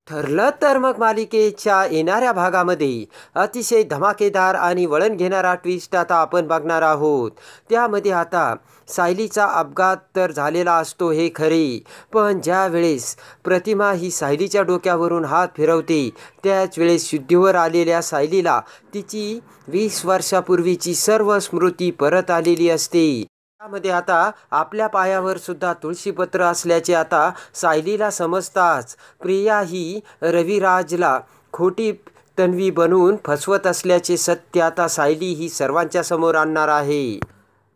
ठरलं तर मग मालिकेच्या येणाऱ्या भागामध्ये अतिशय धमाकेदार आणि वळण घेणारा ट्विस्ट आता आपण बघणार आहोत. त्यामध्ये आता सायलीचा अपघात तर झालेला असतो हे खरे, पण ज्या वेळेस प्रतिमा ही सायलीच्या डोक्यावरून हात फिरवते त्याच वेळेस शुद्धीवर आलेल्या सायलीला तिची 20 वर्षापूर्वीची सर्व स्मृती परत आलेली असते. त्यामध्ये आता आपल्या पायावर सुद्धा तुळशीपत्र असल्याचे आता सायलीला समजताच प्रिया ही रविराजला खोटी तन्वी बनवून फसवत असल्याचे सत्य आता सायली ही सर्वांच्या समोर आणणार आहे.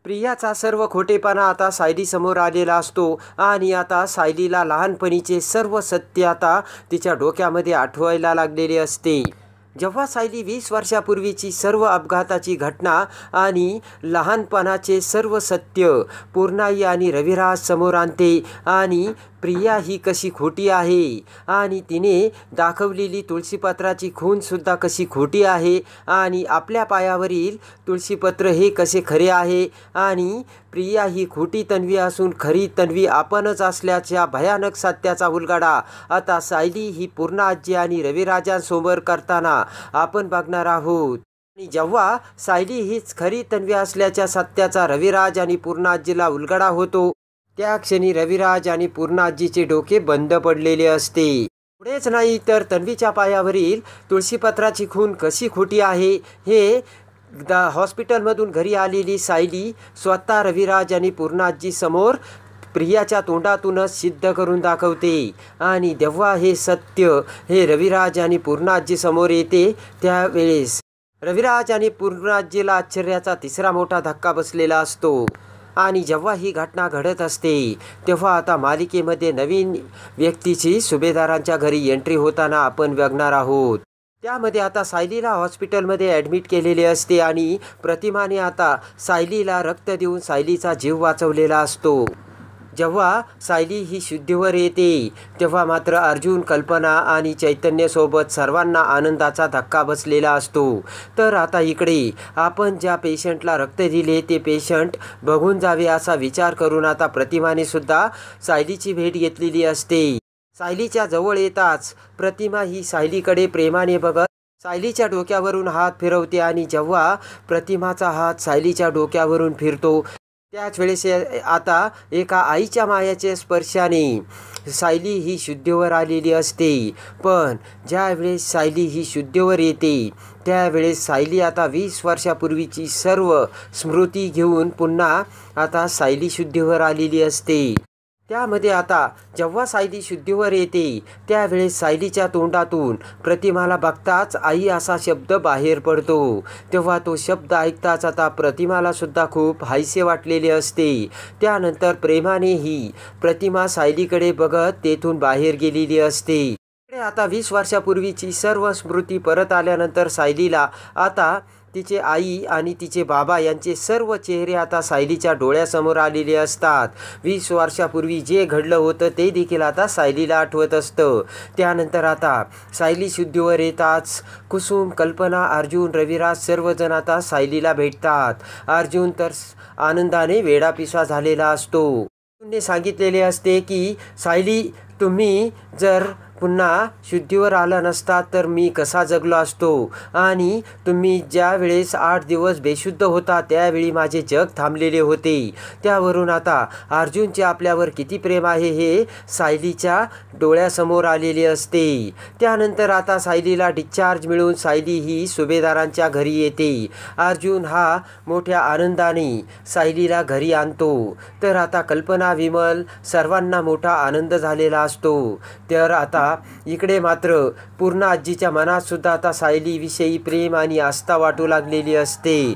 प्रियाचा सर्व खोटेपणा आता सायलीसमोर आलेला असतो आणि आता सायलीला लहानपणीचे सर्व सत्य आता तिच्या डोक्यामध्ये आठवायला लागलेले असते. जेव्हा सायली 20 वर्षापूर्वीची सर्व अपघाताची घटना आणि लहानपणाचे सर्व सत्य पूर्णाई आणि रविराज समोर आणते आणि प्रिया ही कशी खोटी आहे आणि तिने दाखवलेली तुळशीपत्राची खूणसुद्धा कशी खोटी आहे आणि आपल्या पायावरील तुळशीपत्र हे कसे खरे आहे आणि प्रिया ही खोटी तन्वी असून खरी तन्वी आपणच असल्याच्या भयानक सत्याचा उलगडा आता सायली ही पूर्णा आजी आणि रविराजांसमोर करताना आपण बघणार आहोत. आणि जेव्हा सायली हीच खरी तन्वी असल्याच्या सत्याचा रविराज आणि पूर्णा आजीला उलगडा होतो त्या क्षणी रविराज आणि पूर्णा आजीचे डोके बंद पडलेले असते. एवढेच नाही तर तन्वीच्या पायावरील तुळशीपत्राची खूण कशी खोटी आहे हे हॉस्पिटलमधून घरी आलेली सायली स्वतः रविराज आणि पूर्णा आजी समोर प्रियाच्या तोंडातूनच सिद्ध करून दाखवते आणि जेव्हा हे सत्य हे रविराज आणि पूर्णा आजी समोर येते त्यावेळेस रविराज आणि पूर्णा आजीला आश्चर्याचा तिसरा मोठा धक्का बसलेला असतो. आणि जेव्हा ही घटना घडत असते तेव्हा आता मालिकेमध्ये नवीन व्यक्तीची सुभेदारांच्या घरी एंट्री होताना आपण बघणार आहोत. त्यामध्ये आता सायलीला हॉस्पिटलमध्ये ॲडमिट केलेले असते आणि प्रतिमाने आता सायलीला रक्त देऊन सायलीचा जीव वाचवलेला असतो. जेव्हा सायली ही शुद्धीवर येते तेव्हा मात्र अर्जुन, कल्पना आणि चैतन्यसोबत सर्वांना आनंदाचा धक्का बसलेला असतो. तर आता इकडे आपण ज्या पेशंटला रक्त दिले ते पेशंट बघून जावे असा विचार करून आता प्रतिमाने सुद्धा सायलीची भेट घेतलेली असते. सायलीच्या जवळ येताच प्रतिमा ही सायलीकडे प्रेमाने बघत सायलीच्या डोक्यावरून हात फिरवते आणि जेव्हा प्रतिमाचा हात सायलीच्या डोक्यावरून फिरतो त्याच वेळेस आता एका आईच्या मायाच्या स्पर्शाने सायली ही शुद्धीवर आलेली असते. पण ज्यावेळेस सायली ही शुद्धीवर येते त्यावेळेस सायली आता 20 वर्षापूर्वीची सर्व स्मृती घेऊन पुन्हा आता सायली शुद्धीवर आलेली असते. त्यामध्ये आता जेव्हा सायली शुद्धीवर येते त्यावेळेस सायलीच्या तोंडातून प्रतिमाला बघताच आई असा शब्द बाहेर पडतो. तेव्हा तो शब्द ऐकताच आता प्रतिमाला सुद्धा खूप हायसे वाटलेले असते. त्यानंतर प्रेमाने ही प्रतिमा सायलीकडे बघत तेथून बाहेर गेलेली असते. आता 20 वर्षापूर्वीची सर्व स्मृती परत आल्यानंतर सायलीला आता तिचे आई आणि तिचे बाबा यांचे सर्व चेहरे आता सायलीच्या डोळ्यासमोर आलेले असतात. 20 वर्षापूर्वी जे घडलं होतं ते देखील आता सायलीला आठवत असतं. त्यानंतर आता सायली शुद्धीवर येताच कुसुम, कल्पना, अर्जुन, रविराज सर्वजण आता सायलीला भेटतात. अर्जुन तर आनंदाने वेडापिसा झालेला असतो. अर्जुनने सांगितलेले असते की सायली, तुम्ही जर पुन्हा शुद्धीवर आला नसता तर मी कसा जगलो असतो आणि तुम्ही ज्या वेळेस 8 दिवस बेशुद्ध होता त्यावेळी माझे जग थांबलेले होते. त्यावरून आता अर्जुनचे आपल्यावर किती प्रेम आहे हे सायलीच्या डोळ्यासमोर आलेले असते. त्यानंतर आता सायलीला डिस्चार्ज मिळून सायली ही सुभेदारांच्या घरी येते. अर्जुन हा मोठ्या आनंदाने सायलीला घरी आणतो. तर आता कल्पना, विमल सर्वांना मोठा आनंद झालेला असतो. तर आता इकडे मात्र पूर्णा आजीच्या मनात सुद्धा आता सायलीविषयी प्रेम आणि आस्था वाटू लागलेली असते.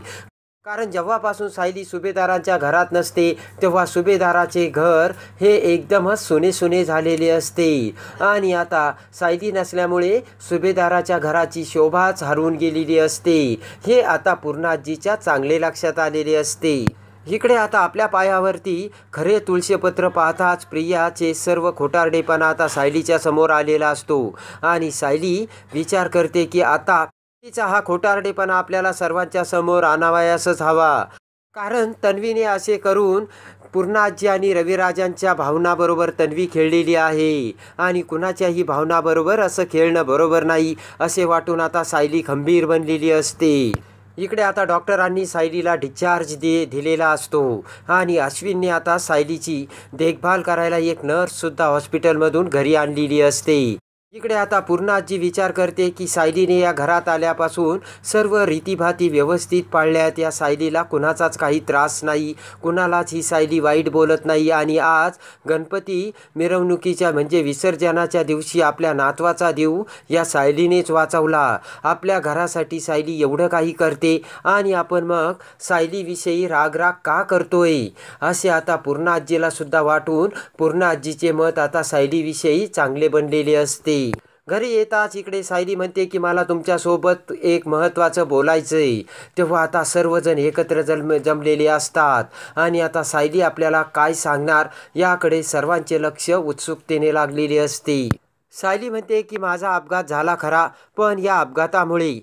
कारण जेव्हापासून सायली सुभेदारांच्या घरात नसते तेव्हा सुभेदाराचे घर हे एकदमच सोने सोने झालेले असते आणि आता सायली नसल्यामुळे सुभेदाराच्या घराची शोभाच हरवून गेलेली असते. हे आता पूर्णा आजीच्या चांगले लक्षात आलेले असते. इकडे आता आपल्या पायावरती खरे तुळशीपत्र पाहताच प्रियाचे सर्व खोटारडेपणा आता सायलीच्या समोर आलेला असतो आणि सायली विचार करते की आता तिचा हा खोटारडेपणा आपल्याला सर्वांच्या समोर आणावयासच हवा. कारण तन्वीने असे करून पूर्णाजी आणि रविराजांच्या भावनाबरोबर तन्वी खेळलेली आहे आणि कुणाच्याही भावनाबरोबर असं खेळणं बरोबर नाही असे वाटून आता सायली खंबीर बनलेली असते. इकडे आता डॉक्टरांनी सायलीला डिस्चार्ज दिलेला असतो आणि अश्विनने आता सायलीची देखभाल करायला एक नर्ससुद्धा हॉस्पिटलमधून घरी आणलेली असते. इकडे आता पूर्णाजी विचार करते की सायलीने या घरात आल्यापासून सर्व रीतीभाती व्यवस्थित पाळल्यात. या सायलीला कुणाचाच काही त्रास नाही, कुणालाच ही सायली वाईट बोलत नाही आणि आज गणपती मिरवणुकीच्या म्हणजे विसर्जनाच्या दिवशी आपल्या नातवाचा देव या सायलीनेच वाचवला. आपल्या घरासाठी सायली एवढं काही करते आणि आपण मग सायलीविषयी रागराग का करतोय असे आता पूर्णाजीला सुद्धा वाटून पूर्णाजीचे मत आता सायलीविषयी चांगले बनलेले असते. घरी येताच इकडे सायली म्हणते की मला तुमच्यासोबत एक महत्त्वाचं बोलायचं आहे. तेव्हा आता सर्वजण एकत्र जमलेले असतात आणि आता सायली आपल्याला काय सांगणार याकडे सर्वांचे लक्ष उत्सुकतेने लागलेले असते. सायली म्हणते की माझा अपघात झाला खरा, पण या अपघातामुळे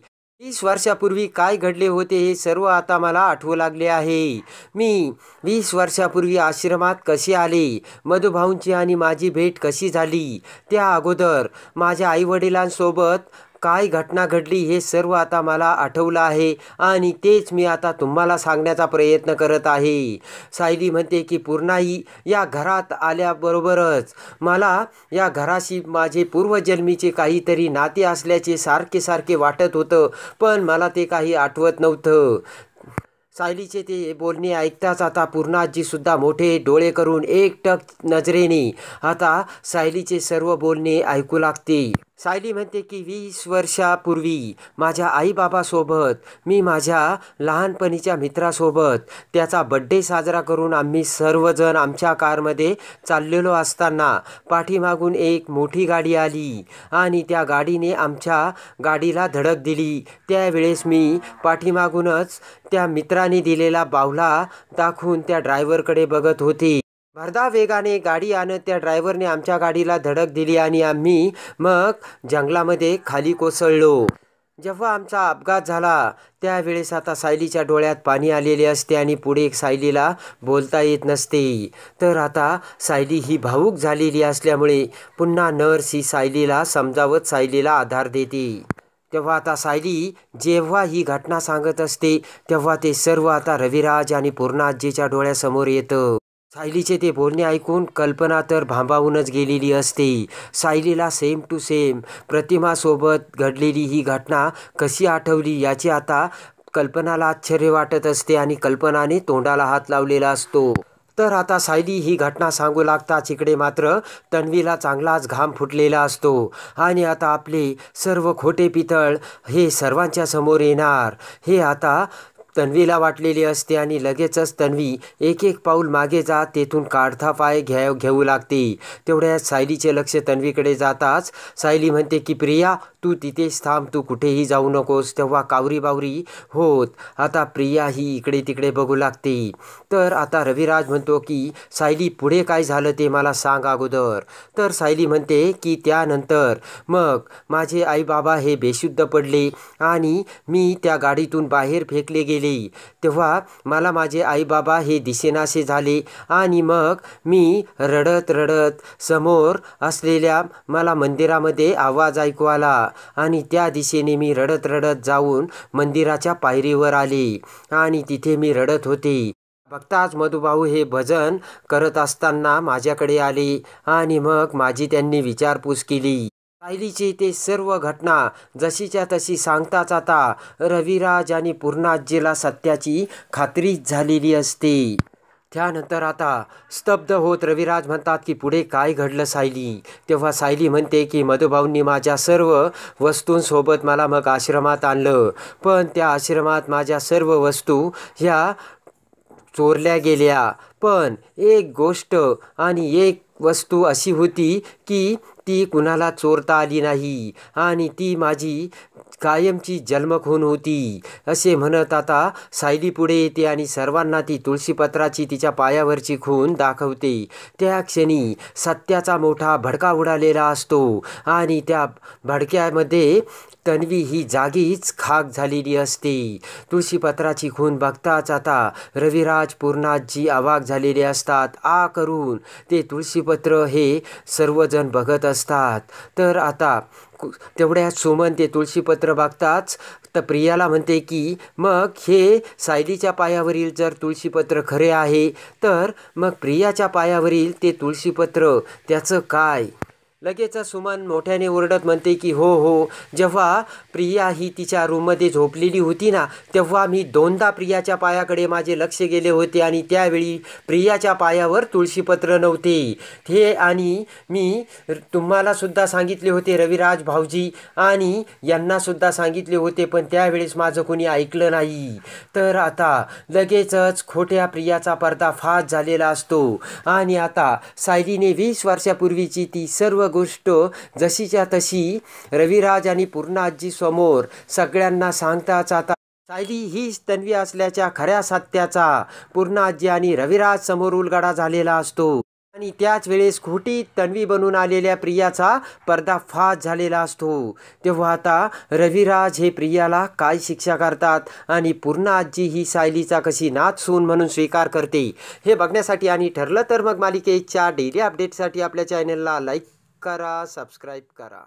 20 वर्षापूर्वी काय घडले होते हे सर्व आता मला आठवू लागले आहे. मी 20 वर्षापूर्वी आश्रमात कसे आले, मधुभाऊंची आणि माझी भेट कशी झाली, त्या अगोदर माझ्या आईवडिलांसोबत काय घटना घडली हे सर्व आता मला आठवलं आहे आणि तेच मी आता तुम्हाला सांगण्याचा प्रयत्न करत आहे. सायली म्हणते की पूर्णाई या घरात आल्याबरोबरच मला या घराशी माझे पूर्वजन्मीचे काहीतरी नाते असल्याचे सारखे सारखे वाटत होतं, पण मला ते काही आठवत नव्हतं. सायलीचे ते बोलणे ऐकताच आता पूर्णाजीसुद्धा मोठे डोळे करून एकटक नजरेने आता सायलीचे सर्व बोलणे ऐकू लागते. सायली म्हणते की 20 वर्षापूर्वी माझ्या आईबाबासोबत मी माझ्या लहानपणीच्या मित्रासोबत त्याचा बड्डे साजरा करून आम्ही सर्वजण आमच्या कारमध्ये चाललेलो असताना पाठीमागून एक मोठी गाडी आली आणि त्या गाडीने आमच्या गाडीला धडक दिली. त्यावेळेस मी पाठीमागूनच त्या मित्राने दिलेला बावला दाखवून त्या ड्रायव्हरकडे बघत होते. भरधाव वेगाने गाडी आणत त्या ड्रायव्हरने आमच्या गाडीला धडक दिली आणि आम्ही मग जंगलामध्ये खाली कोसळलो. जेव्हा आमचा अपघात झाला त्यावेळेस आता सायलीच्या डोळ्यात पाणी आलेले असते आणि पुढे सायलीला बोलता येत नसते. तर आता सायली ही भावूक झालेली असल्यामुळे पुन्हा नर्स ही सायलीला समजावत सायलीला आधार देते. तेव्हा आता सायली जेव्हा ही घटना सांगत असते तेव्हा ते सर्व आता रविराज आणि पूर्णाजीच्या डोळ्यासमोर येतं. सायलीचे ते बोलणे ऐकून कल्पना तर भांबावूनच गेलेली असते. सायलीला सेम टू सेम प्रतिमासोबत घडलेली ही घटना कशी आठवली याची आता कल्पनाला आश्चर्य वाटत असते आणि कल्पनाने तोंडाला हात लावलेला असतो. तर आता सायली ही घटना सांगू लागताच इकडे मात्र तन्वीला चांगलाच घाम फुटलेला असतो आणि आता आपले सर्व खोटे पितळ हे सर्वांच्या समोर येणार हे आता तन्वीला वाटलेली असते आणि लगेचच तन्वी एक एक पाऊल मागे जात तेथून काढता पाय घेऊ लागते. तेवढ्यात सायलीचे लक्ष तन्वीकडे जाताच सायली म्हणते की प्रिया तू तिथेच थांब, तू कुठेही जाऊ नकोस. तेव्हा कावरी बावरी होत आता प्रिया ही इकडे तिकडे बघू लागते. तर आता रविराज म्हणतो की सायली पुढे काय झालं ते मला सांग अगोदर. तर सायली म्हणते की त्यानंतर मग माझे आई बाबा हे बेशुद्ध पडले आणि मी त्या गाडीतून बाहेर फेकले गेले. तेव्हा मला माझे आई बाबा हे दिसेनासे झाले आणि मग मी रडत रडत समोर असलेल्या मला मंदिरामध्ये आवाज ऐकू आला आणि त्या दिशेने मी रडत रडत जाऊन मंदिराच्या पायरीवर आले आणि तिथे मी रडत होते. बघताच मधुभाऊ हे भजन करत असताना माझ्याकडे आले आणि मग माझी त्यांनी विचारपूस केली. सायलीची ते सर्व घटना जशीच्या तशी सांगताच आता रविराज आणि पूर्णाजीला सत्याची खात्रीच झालेली असते. त्यानंतर आता स्तब्ध होत रविराज म्हणतात की पुढे काय घडलं सायली. तेव्हा सायली म्हणते की मधुभाऊंनी माझ्या सर्व वस्तूंसोबत मला मग आश्रमात आणलं, पण त्या आश्रमात माझ्या सर्व वस्तू ह्या चोरल्या गेल्या. पण एक गोष्ट आणि एक वस्तू अशी होती की ती कुणाला चोरता आली नाही आणि ती माझी कायमची जन्मखून होती असे म्हणत आता सायली पुढे येते आणि सर्वांना ती तुळशीपत्राची तिच्या पायावरची खून दाखवते. त्या क्षणी सत्याचा मोठा भडका उडालेला असतो आणि त्या भडक्यामध्ये तन्वी ही जागीच खाक झालेली असते. तुळशीपत्राची खून बघताच आता रविराज पूर्णाजी अवाक झालेले असतात. करून ते तुळशीपत्र हे सर्वजण बघत असतात. तर आता तेवढ्यात सुमन ते तुळशीपत्र बघताच तर प्रियाला म्हणते की मग हे सायलीच्या पायावरील जर तुळशीपत्र खरे आहे तर मग प्रियाच्या पायावरील ते तुळशीपत्र त्याचं काय? लगेचच सुमन मोठ्याने ओरडत म्हणते की हो, जेव्हा प्रिया ही तिच्या रूममध्ये झोपलेली होती ना, तेव्हा मी दोनदा प्रियाच्या पायाकडे माझे लक्ष गेले होते आणि त्यावेळी प्रियाच्या पायावर तुळशीपत्र नव्हते. हे आणि मी तुम्हालासुद्धा सांगितले होते, रविराज भाऊजी आणि यांनासुद्धा सांगितले होते, पण त्यावेळेस माझं कोणी ऐकलं नाही. तर आता लगेचच खोट्या प्रियाचा पर्दाफाश झालेला असतो आणि आता सायलीने 20 वर्षापूर्वीची ती सर्व गोष्ट जशीच्या तशी रविराज आणि पूर्णाजी समोर सगळ्यांना सांगताच आता सायली हीच तन्वी असल्याच्या खऱ्या सत्याचा पूर्णाजी आणि रविराज समोर उलगडा झालेला असतो आणि त्याच वेळेस खोटी तन्वी बनून आलेल्या प्रियाचा पर्दाफाश झालेला असतो. तेव्हा आता रविराज हे प्रियाला काय शिक्षा करतात आणि पूर्णाजी ही सायलीचा कशी नातसून म्हणून स्वीकार करते हे बघण्यासाठी आणि ठरलं तर मग मालिकेच्या डेली अपडेटसाठी आपल्या चॅनलला लाईक करा, सबस्क्राईब करा.